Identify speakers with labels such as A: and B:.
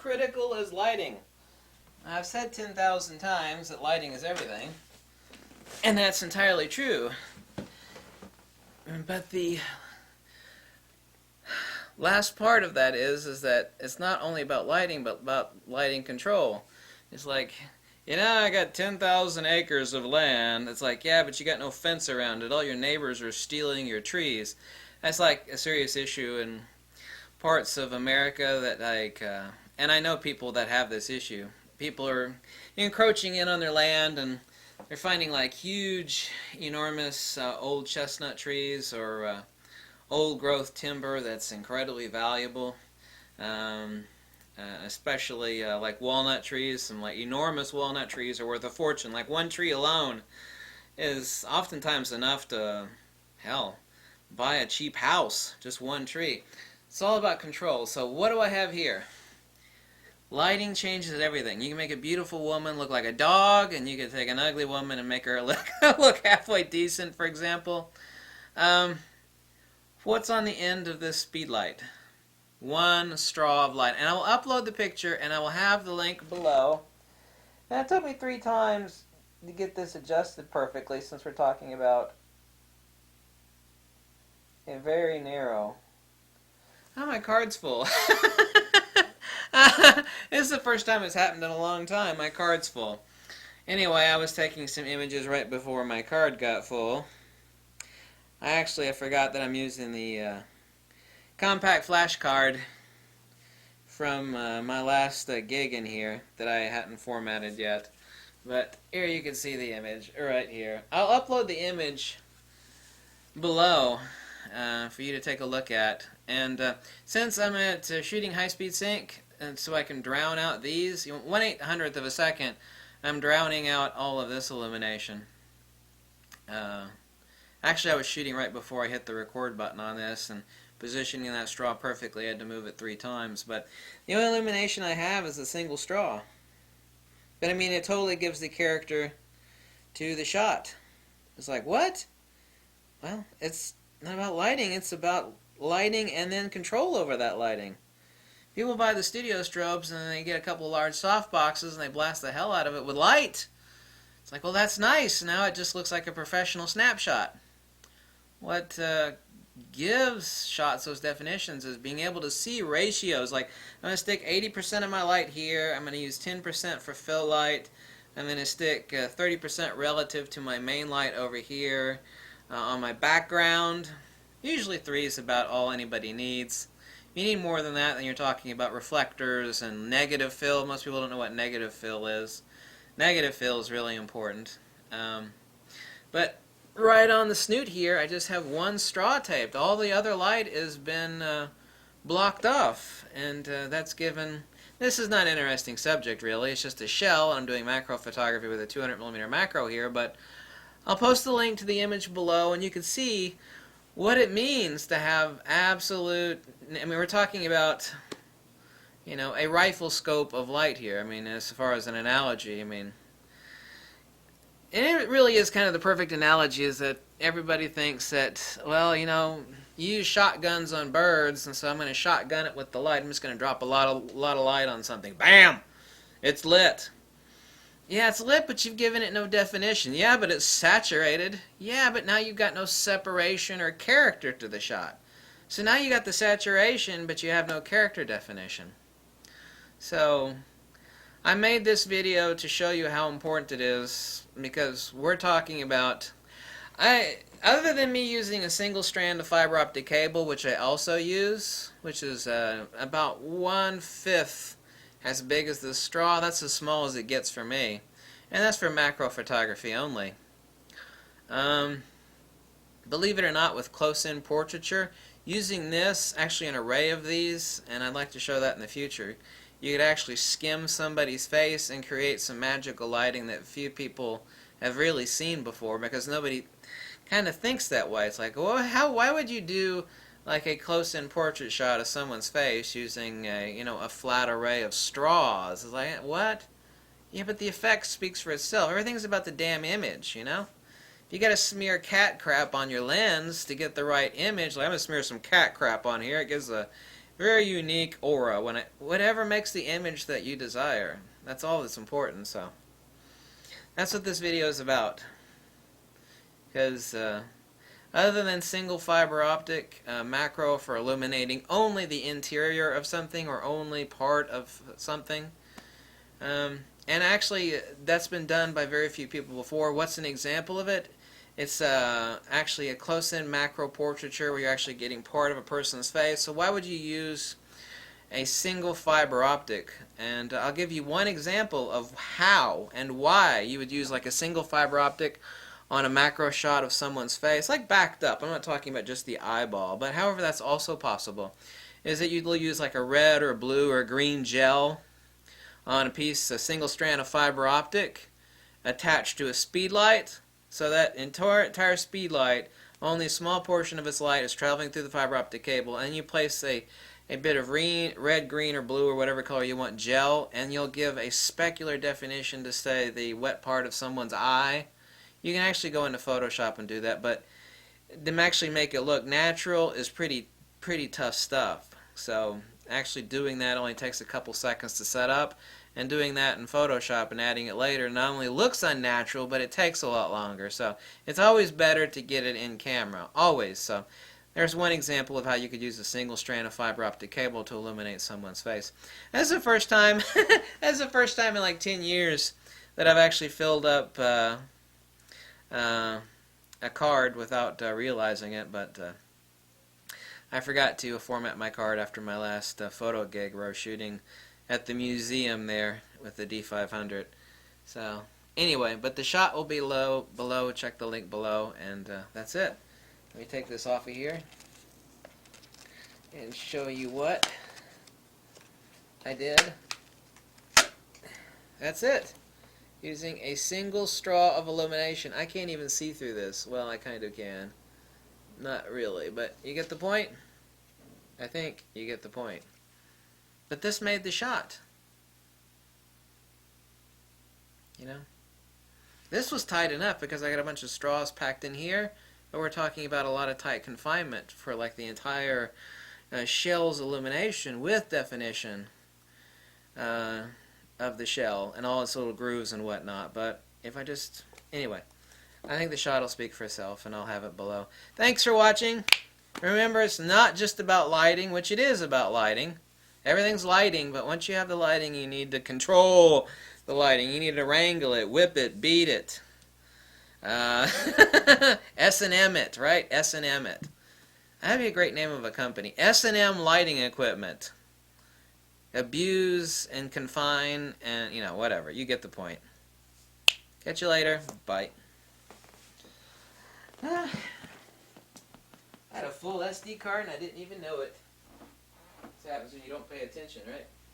A: critical is lighting? I've said 10,000 times that lighting is everything, and that's entirely true. But the last part of that is that it's not only about lighting, but about lighting control. It's like, I got 10,000 acres of land. It's like, yeah, but you got no fence around it. All your neighbors are stealing your trees. That's like a serious issue in parts of America that and I know people that have this issue. People are encroaching in on their land, and they're finding like huge, enormous old chestnut trees or old growth timber that's incredibly valuable. Especially like walnut trees. Some like enormous walnut trees are worth a fortune. Like one tree alone is oftentimes enough to, hell, buy a cheap house. Just one tree. It's all about control. So what do I have here? Lighting changes everything. You can make a beautiful woman look like a dog, and you can take an ugly woman and make her look halfway decent, for example. What's on the end of this speed light? One straw of light. And I will upload the picture, and I will have the link below. And it took me 3 times to get this adjusted perfectly, since we're talking about a very narrow... Oh, my card's full. This is the first time it's happened in a long time. My card's full. Anyway, I was taking some images right before my card got full. I forgot that I'm using the compact flash card from my last gig in here that I hadn't formatted yet. But here you can see the image right here. I'll upload the image below for you to take a look at. And since I'm at shooting high-speed sync, and so I can drown out these, 1/800th of a second, I'm drowning out all of this illumination. Actually, I was shooting right before I hit the record button on this, and positioning that straw perfectly, I had to move it 3 times. But the only illumination I have is a single straw. But I mean, it totally gives the character to the shot. It's like, what? Well, it's not about lighting, it's about lighting and then control over that lighting. People buy the studio strobes and they get a couple large softboxes and they blast the hell out of it with light. It's like, well, that's nice. Now it just looks like a professional snapshot. What gives shots those definitions is being able to see ratios. Like, I'm going to stick 80% of my light here. I'm going to use 10% for fill light. I'm going to stick 30% relative to my main light over here. On my background, usually 3 is about all anybody needs. If you need more than that, then you're talking about reflectors and negative fill. Most people don't know what negative fill is. Negative fill is really important. But right on the snoot here, I just have one straw taped. All the other light has been blocked off, and that's given... This is not an interesting subject, really. It's just a shell. I'm doing macro photography with a 200mm macro here, but I'll post the link to the image below, and you can see what it means to have absolute... I mean, we're talking about, a rifle scope of light here. I mean, as far as an analogy, I mean... And it really is kind of the perfect analogy, is that everybody thinks that, well, you use shotguns on birds, and so I'm going to shotgun it with the light. I'm just going to drop a lot of light on something. Bam! It's lit. Yeah, it's lit, but you've given it no definition. Yeah, but it's saturated. Yeah, but now you've got no separation or character to the shot. So now you got the saturation, but you have no character definition. So I made this video to show you how important it is, because we're talking about... Other than me using a single strand of fiber optic cable, which I also use, which is about 1/5 as big as this straw, that's as small as it gets for me. And that's for macro photography only. Believe it or not, with close-in portraiture, using this, actually an array of these, and I'd like to show that in the future, you could actually skim somebody's face and create some magical lighting that few people have really seen before, because nobody kind of thinks that way. It's like, well, why would you do like a close-in portrait shot of someone's face using a flat array of straws? It's like, what? Yeah, but the effect speaks for itself. Everything's about the damn image, If you got to smear cat crap on your lens to get the right image, like I'm going to smear some cat crap on here, it gives a very unique aura. Whatever makes the image that you desire. That's all that's important. So that's what this video is about. Because other than single fiber optic macro for illuminating only the interior of something or only part of something, and actually that's been done by very few people before. What's an example of it? It's actually a close-in macro portraiture where you're actually getting part of a person's face. So why would you use a single fiber optic? And I'll give you one example of how and why you would use like a single fiber optic on a macro shot of someone's face, like backed up. I'm not talking about just the eyeball, but however that's also possible, is that you'd use like a red or a blue or a green gel on a single strand of fiber optic attached to a speed light, so that entire speed light, only a small portion of its light is traveling through the fiber optic cable, and you place a bit of red, green, or blue, or whatever color you want gel, and you'll give a specular definition to, say, the wet part of someone's eye. You can actually go into Photoshop and do that, but to actually make it look natural is pretty tough stuff. So actually doing that only takes a couple seconds to set up, and doing that in Photoshop and adding it later not only looks unnatural, but it takes a lot longer. So it's always better to get it in camera, always. So there's one example of how you could use a single strand of fiber optic cable to illuminate someone's face. That's the first time that's the first time in like 10 years that I've actually filled up a card without realizing it, but I forgot to format my card after my last photo gig where I was shooting at the museum there with the D500. So anyway, but the shot will be below. Check the link below, and that's it. Let me take this off of here and show you what I did. That's it. Using a single straw of illumination. I can't even see through this. Well, I kind of can. Not really, but you get the point? I think you get the point. But this made the shot. You know? This was tight enough because I got a bunch of straws packed in here, but we're talking about a lot of tight confinement for like the entire shell's illumination with definition of the shell and all its little grooves and whatnot. But if I just... Anyway, I think the shot will speak for itself, and I'll have it below. Thanks for watching. Remember, it's not just about lighting, which it is about lighting. Everything's lighting, but once you have the lighting, you need to control the lighting. You need to wrangle it, whip it, beat it. S&M it, right? S&M it. That'd be a great name of a company. S&M Lighting Equipment. Abuse and confine and, you know, whatever. You get the point. Catch you later. Bye. I had a full SD card and I didn't even know it. This happens when you don't pay attention, right?